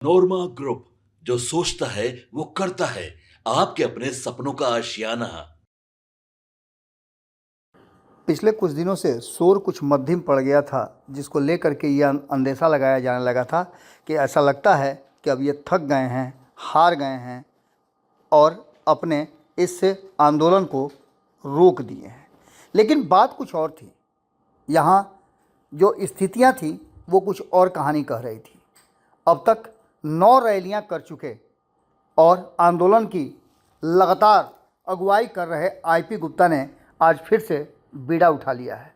नोरमा group, जो सोचता है वो करता है। आपके अपने सपनों का आशियाना। पिछले कुछ दिनों से शोर कुछ मध्यम पड़ गया था, जिसको लेकर के यह अंदेशा लगाया जाने लगा था कि ऐसा लगता है कि अब ये थक गए हैं, हार गए हैं और अपने इस आंदोलन को रोक दिए हैं। लेकिन बात कुछ और थी। यहाँ जो स्थितियाँ थी वो कुछ और कहानी कह रही थी। अब तक 9 रैलियाँ कर चुके और आंदोलन की लगातार अगुवाई कर रहे आईपी गुप्ता ने आज फिर से बीड़ा उठा लिया है।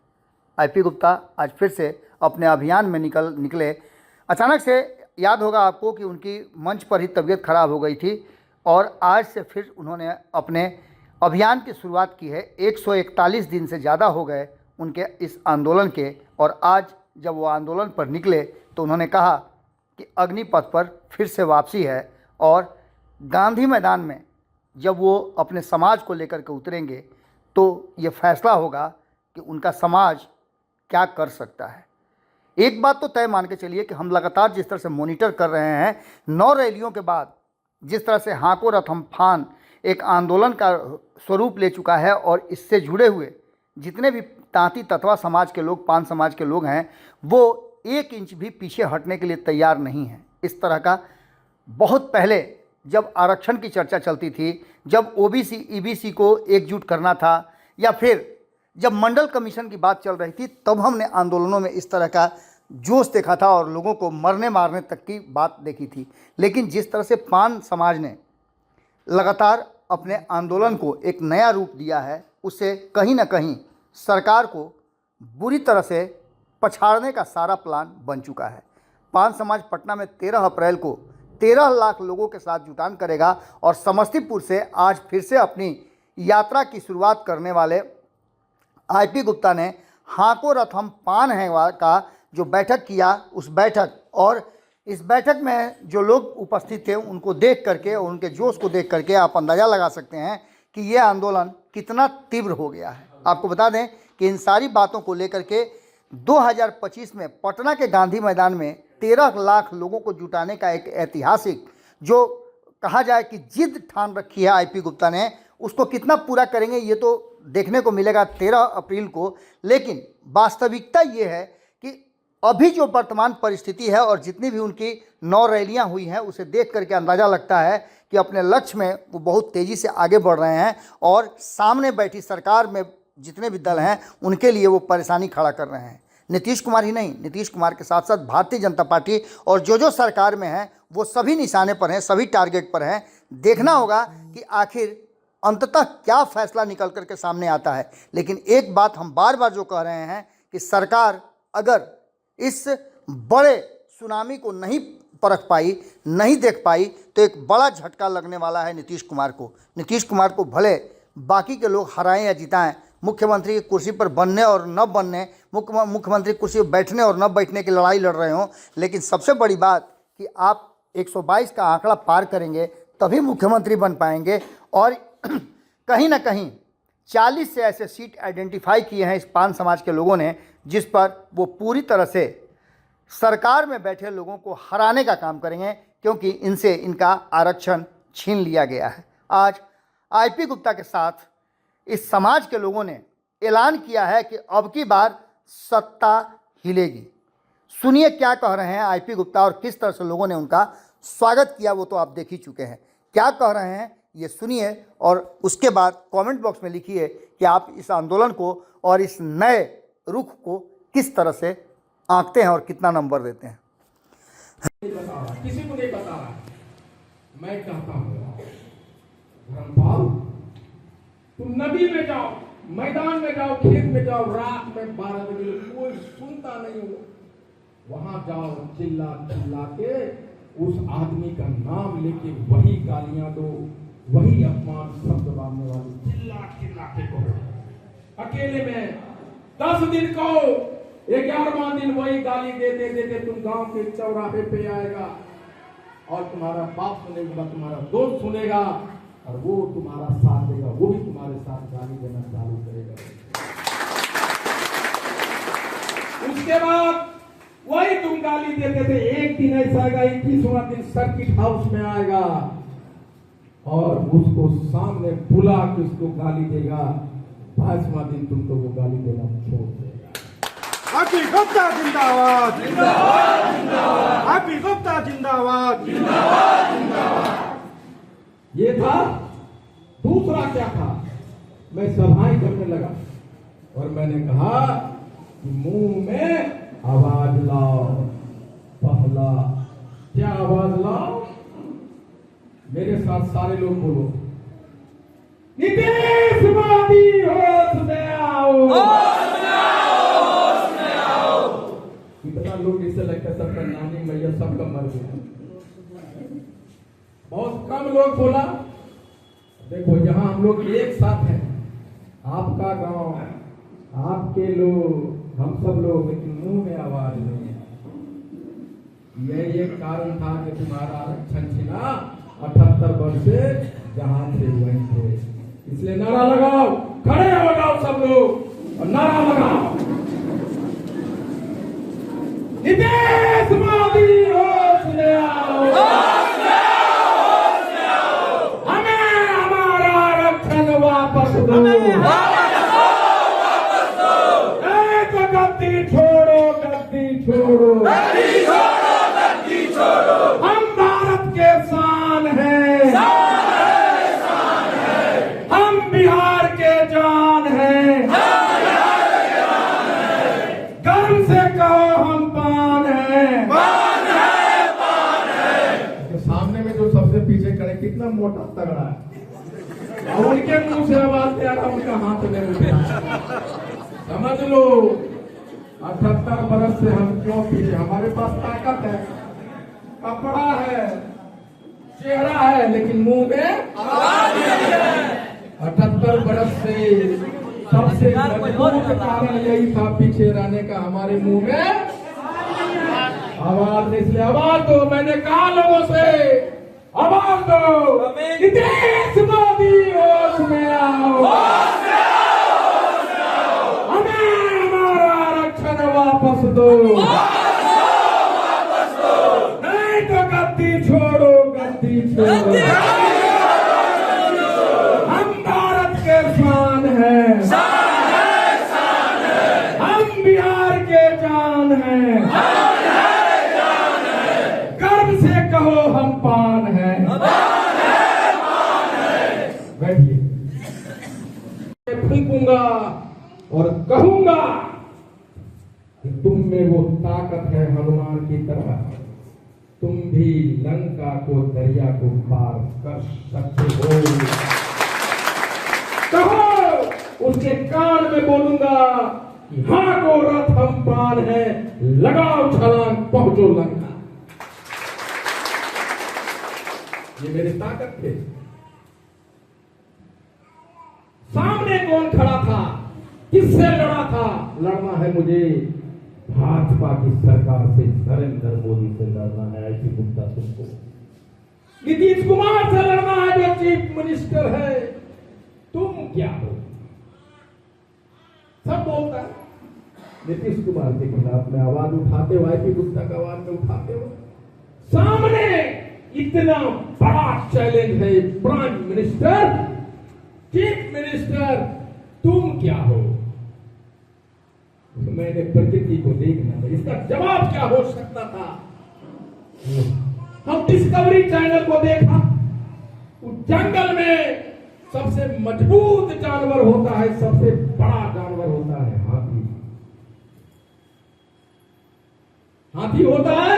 आईपी गुप्ता आज फिर से अपने अभियान में निकले। अचानक से याद होगा आपको कि उनकी मंच पर ही तबीयत खराब हो गई थी और आज से फिर उन्होंने अपने अभियान की शुरुआत की है। 141 दिन से ज़्यादा हो गए उनके इस आंदोलन के, और आज जब वो आंदोलन पर निकले तो उन्होंने कहा कि अग्निपथ पर फिर से वापसी है। और गांधी मैदान में जब वो अपने समाज को लेकर के उतरेंगे तो ये फैसला होगा कि उनका समाज क्या कर सकता है। एक बात तो तय मान के चलिए कि हम लगातार जिस तरह से मॉनिटर कर रहे हैं, 9 रैलियों के बाद जिस तरह से हाको रथम फान एक आंदोलन का स्वरूप ले चुका है और इससे जुड़े हुए जितने भी तांती तत्वा समाज के लोग, पान समाज के लोग हैं, वो 1 इंच भी पीछे हटने के लिए तैयार नहीं हैं। इस तरह का बहुत पहले जब आरक्षण की चर्चा चलती थी, जब ओबीसी ईबीसी को एकजुट करना था, या फिर जब मंडल कमीशन की बात चल रही थी, तब हमने आंदोलनों में इस तरह का जोश देखा था और लोगों को मरने मारने तक की बात देखी थी। लेकिन जिस तरह से पान समाज ने लगातार अपने आंदोलन को एक नया रूप दिया है, उससे कहीं ना कहीं सरकार को बुरी तरह से पछाड़ने का सारा प्लान बन चुका है। पान समाज पटना में 13 अप्रैल को 13 लाख लोगों के साथ जुटान करेगा और समस्तीपुर से आज फिर से अपनी यात्रा की शुरुआत करने वाले आईपी गुप्ता ने हाको रथम पान है का जो बैठक किया, उस बैठक और इस बैठक में जो लोग उपस्थित थे उनको देख करके और उनके जोश को देख करके आप अंदाज़ा लगा सकते हैं कि ये आंदोलन कितना तीव्र हो गया है। आपको बता दें कि इन सारी बातों को लेकर के 2025 में पटना के गांधी मैदान में 13 लाख लोगों को जुटाने का एक ऐतिहासिक, जो कहा जाए कि जिद ठान रखी है आईपी गुप्ता ने, उसको कितना पूरा करेंगे ये तो देखने को मिलेगा 13 अप्रैल को। लेकिन वास्तविकता ये है कि अभी जो वर्तमान परिस्थिति है और जितनी भी उनकी 9 रैलियां हुई हैं, उसे देख करके अंदाज़ा लगता है कि अपने लक्ष्य में वो बहुत तेज़ी से आगे बढ़ रहे हैं और सामने बैठी सरकार में जितने भी दल हैं उनके लिए वो परेशानी खड़ा कर रहे हैं। नीतीश कुमार ही नहीं, नीतीश कुमार के साथ साथ भारतीय जनता पार्टी और जो सरकार में है वो सभी निशाने पर हैं, सभी टारगेट पर हैं। देखना होगा कि आखिर अंततः क्या फैसला निकल करके सामने आता है। लेकिन एक बात हम बार बार जो कह रहे हैं कि सरकार अगर इस बड़े सुनामी को नहीं परख पाई, नहीं देख पाई, तो एक बड़ा झटका लगने वाला है नीतीश कुमार को। नीतीश कुमार को भले बाकी के लोग हराएं या जिताएं, मुख्यमंत्री की कुर्सी पर बनने और न बनने, मुख्यमंत्री कुर्सी पर बैठने और न बैठने की लड़ाई लड़ रहे हों, लेकिन सबसे बड़ी बात कि आप 122 का आंकड़ा पार करेंगे तभी मुख्यमंत्री बन पाएंगे। और कहीं ना कहीं 40 से ऐसे सीट आइडेंटिफाई किए हैं इस पान समाज के लोगों ने, जिस पर वो पूरी तरह से सरकार में बैठे लोगों को हराने का काम करेंगे, क्योंकि इनसे इनका आरक्षण छीन लिया गया है। आज आईपी गुप्ता के साथ इस समाज के लोगों ने ऐलान किया है कि अब की बार सत्ता हिलेगी। सुनिए क्या कह रहे हैं आईपी गुप्ता और किस तरह से लोगों ने उनका स्वागत किया, वो तो आप देख ही चुके हैं। क्या कह रहे हैं ये सुनिए और उसके बाद कमेंट बॉक्स में लिखिए कि आप इस आंदोलन को और इस नए रुख को किस तरह से आंकते हैं और कितना नंबर देते हैं। किसी को नहीं बता रहा। मैं कहता हूँ धर्मपाल, तुम नदी में जाओ, मैदान में जाओ, खेत में जाओ, रात में 12 बजे कोई सुनता नहीं हो, वहां जाओ, चिल्ला चिल्ला के उस आदमी का नाम लेके वही गालियां दो, वही अपमान शब्द बांधने वाले चिल्ला चिल्ला के कहो। अकेले में 10 दिन कहो, 11वां दिन वही गाली देते देते तुम गांव के चौराहे पे आएगा और तुम्हारा बाप सुनेगा, तुम्हारा दोस्त सुनेगा और वो तुम्हारा साथ देगा, वो भी तुम्हारे साथ गाली देना चालू करेगा। उसके बाद वही तुम गाली देते थे। एक दिन ऐसा आएगा, 21वां दिन सर्किट हाउस में आएगा और उसको सामने बुला के उसको गाली देगा। 22वां दिन तुमको वो गाली देना छोड़ देगा। हैप्पी गुप्ता जिंदाबाद, जिंदाबाद, जिंदाबाद। हैप्पी गुप्ता जिंदाबाद, जिंदाबाद, जिंदाबाद। ये था। दूसरा क्या था, मैं सभाएं करने लगा और मैंने कहा कि मुंह में आवाज लाओ। पहला क्या आवाज लाओ? मेरे साथ सारे लोग बोलो, नीतीश मोदी होश में आओ, होश में आओ, होश में आओ। इतना लोग इससे लगता है सबका नानी मैया सबका मर गया। बहुत कम लोग बोला। देखो यहाँ हम लोग एक साथ हैं, आपका गांव, आपके लोग, हम सब लोग, लेकिन मुंह में आवाज नहीं है। यह एक कारण था कि तुम्हारा आरक्षण छिना 78 वर्ष से जहां से वहीं थे। इसलिए नारा लगाओ, खड़े हो जाओ सब लोग और नारा लगाओ, नीतीश मोदी होश में आओ, होश में आओ, होश में आओ। हमें हमारा आरक्षण वापस दो, गद्दी छोड़ो, गद्दी छोड़ो, गद्दी छोड़ो, गद्दी छोड़ो। हम भारत के शान हैं, शान है, शान है। हम बिहार के जान हैं, हम बिहार के जान हैं। गर्व से कहो हम पान हैं, पान है, पान है। तो सामने में जो सबसे पीछे खड़े कितना मोटा तगड़ा है और उनके मुंह से आवाज आ रहा, उनका हाथ में उठा। समझ लो 78 बरस से हम क्यों पीछे? हमारे पास ताकत है, कपड़ा है, चेहरा है, लेकिन मुंह में आवाज नहीं है। 78 बरस से सबसे मजबूत कारण यही था पीछे रहने का, हमारे मुंह में आवाज नहीं। इसलिए आवाज दो। मैंने कहा लोगों से, आवाज दो, नीतीश मोदी होश में आओ, होश में आओ, होश में आओ। हमें हमारा आरक्षण वापस दो, वापस दो। नहीं तो गद्दी छोड़ो, गद्दी छोड़ो। हम भारत के शान हैं, शान है, शान है। हम बिहार के जान हैं, हम बिहार के जान हैं। गर्व से कहो हम पान हैं, पान है, पान है। बैठिए। फूंकूंगा और कहूंगा कि तुम में वो ताकत है हनुमान की तरह, तुम भी लंका को, दरिया को पार कर सकते हो। कहो, उसके कान में बोलूंगा कि हाँ को रथ हम पान है, लगाओ छलांग, पहुंचो लंका। ये मेरी ताकत थे। सामने कौन खड़ा था, किससे लड़ा था? लड़ना है मुझे भाजपा की सरकार से, नरेंद्र मोदी से लड़ना है। ऐसी गुप्ता तुमको नीतीश कुमार से लड़ना है जो चीफ मिनिस्टर है। तुम क्या हो? सब बोलता है नीतीश कुमार के खिलाफ में आवाज उठाते हो, आईपी गुप्ता का आवाज में उठाते हो। सामने इतना बड़ा चैलेंज है, प्राइम मिनिस्टर, चीफ मिनिस्टर, तुम क्या हो? मैंने प्रकृति को देखना था, इसका जवाब क्या हो सकता था? हम डिस्कवरी चैनल को देखा, उस जंगल में सबसे मजबूत जानवर होता है, सबसे बड़ा जानवर होता है हाथी। हाथी होता है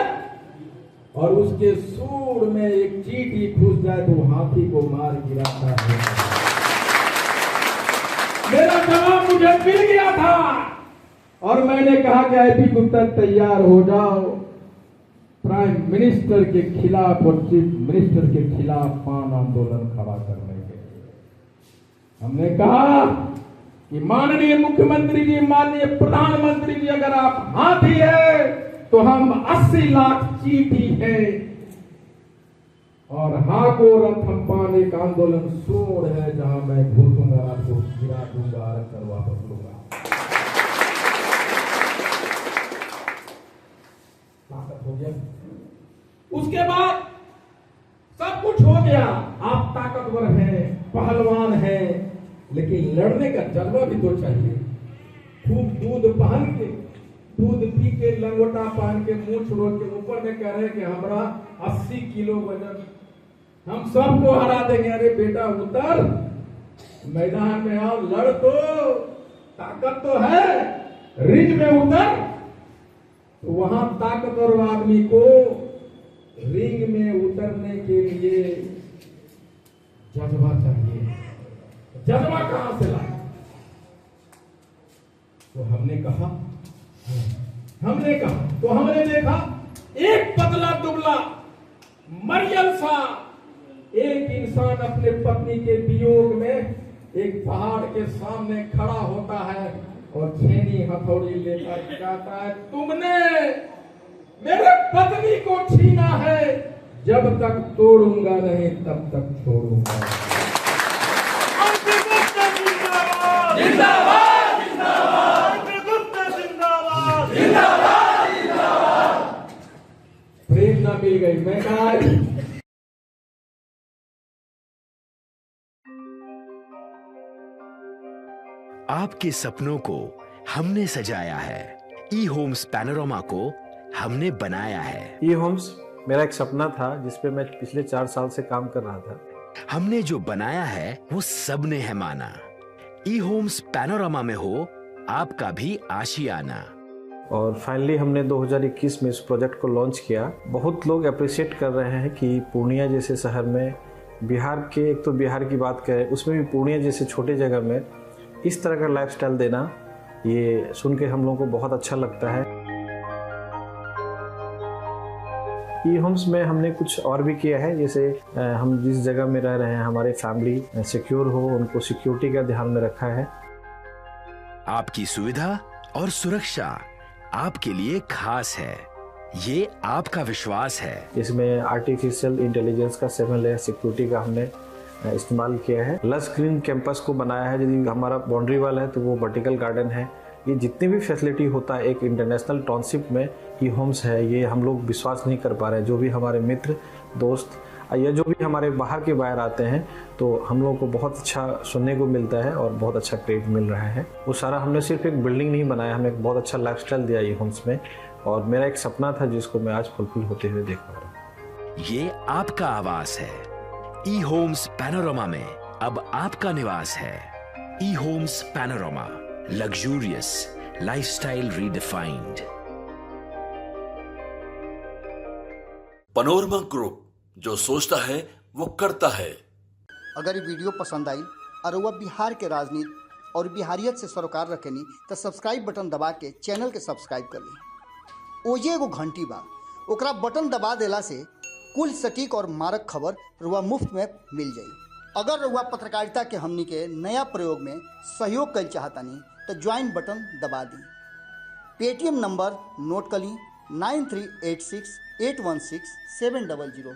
और उसके सूंड में एक चींटी घुस जाए तो हाथी को मार गिराता है। मेरा जवाब मुझे मिल गया था और मैंने कहा कि आईपी गुप्ता तैयार हो जाओ, प्राइम मिनिस्टर के खिलाफ और चीफ मिनिस्टर के खिलाफ पान आंदोलन खड़ा करने के लिए। हमने कहा कि माननीय मुख्यमंत्री जी, माननीय प्रधानमंत्री जी, अगर आप हाथी है तो हम 80 लाख चींटी है और हाँ को रथ हम पाने का आंदोलन सूढ़ है, जहां मैं घुसूंगा, आपको गिरा दूंगा, आरक्षण वापस लूंगा। गया। उसके बाद सब कुछ हो गया, आप ताकतवर हैं, पहलवान हैं, लेकिन लड़ने का जज्बा भी तो चाहिए। खूब दूध पी के लंगोटा पहन के मुंह छोड़ के ऊपर में कह रहे कि हमारा 80 किलो वजन, हम सबको हरा देंगे। अरे बेटा उतर, मैदान में आओ, लड़, तो ताकत तो है, रिंग में उतर। तो वहां ताकतवर आदमी को रिंग में उतरने के लिए जज्बा चाहिए। जज्बा कहां से लाए? तो हमने देखा एक पतला दुबला मरियल सा एक इंसान अपने पत्नी के वियोग में एक पहाड़ के सामने खड़ा होता है और छेनी हथौड़ी लेकर कहता है, तुमने मेरे पत्नी को छीना है, जब तक तोड़ूंगा नहीं तब तक छोड़ूंगा। प्रेरणा मिल गई। मैं कहा आपके सपनों को हमने सजाया है, ई होम्स पैनोरामा को हमने बनाया है। ई होम्स मेरा एक सपना था जिस पे मैं पिछले 4 साल से काम कर रहा था। हमने जो बनाया है वो सबने है माना। ई होम्स पैनोरामा में हो आपका भी आशियाना। और फाइनली हमने 2021 में इस प्रोजेक्ट को लॉन्च किया। बहुत लोग अप्रिशिएट कर रहे हैं कि पूर्णिया जैसे शहर में, बिहार के, एक तो बिहार की बात करें उसमें भी पूर्णिया जैसे छोटे जगह में इस तरह का लाइफस्टाइल देना, ये सुन के हम लोगों को बहुत अच्छा लगता है। ई होम्स में हमने कुछ और भी किया है, जैसे हम जिस जगह में रह रहे हैं हमारे फैमिली सिक्योर हो, उनको सिक्योरिटी का ध्यान में रखा है। आपकी सुविधा और सुरक्षा आपके लिए खास है, ये आपका विश्वास है। इसमें आर्टिफिशियल इंटेलिजेंस का 7 लेयर सिक्योरिटी का हमने इस्तेमाल किया है। लस ग्रीन कैंपस को बनाया है। यदि हमारा बाउंड्री वाल है तो वो वर्टिकल गार्डन है। ये जितनी भी फैसिलिटी होता है एक इंटरनेशनल टाउनशिप में ई होम्स है, ये हम लोग विश्वास नहीं कर पा रहे हैं। जो भी हमारे मित्र दोस्त या जो भी हमारे बाहर के बाहर आते हैं तो हम लोगों को बहुत अच्छा सुनने को मिलता है और बहुत अच्छा क्रेडिट मिल रहा है। वो सारा हमने सिर्फ एक बिल्डिंग नहीं बनाया, हमें एक बहुत अच्छा लाइफस्टाइल दिया ई होम्स में, और मेरा एक सपना था जिसको मैं आज फुलफिल होते हुए देख पा रहा हूँ। ये आपका आवास है। ई होम्स पैनोरामा में अब आपका निवास है। E homes Panorama, luxurious lifestyle redefined. Panorama group, जो सोचता है वो करता है। अगर ये वीडियो पसंद आई और वह बिहार के राजनीति और बिहारियत से सरोकार रखेनी तो सब्सक्राइब बटन दबा के चैनल के सब्सक्राइब कर ली। ओजे एगो घंटी बा, ओकरा बटन दबा देला से कुल सटीक और मारक खबर रुआ मुफ्त में मिल जाई। अगर रुआ पत्रकारिता के हमनी के नया प्रयोग में सहयोग कर चाहतानी तो ज्वाइन बटन दबा दी। पेटीएम नंबर नोट कर ली 9386816700।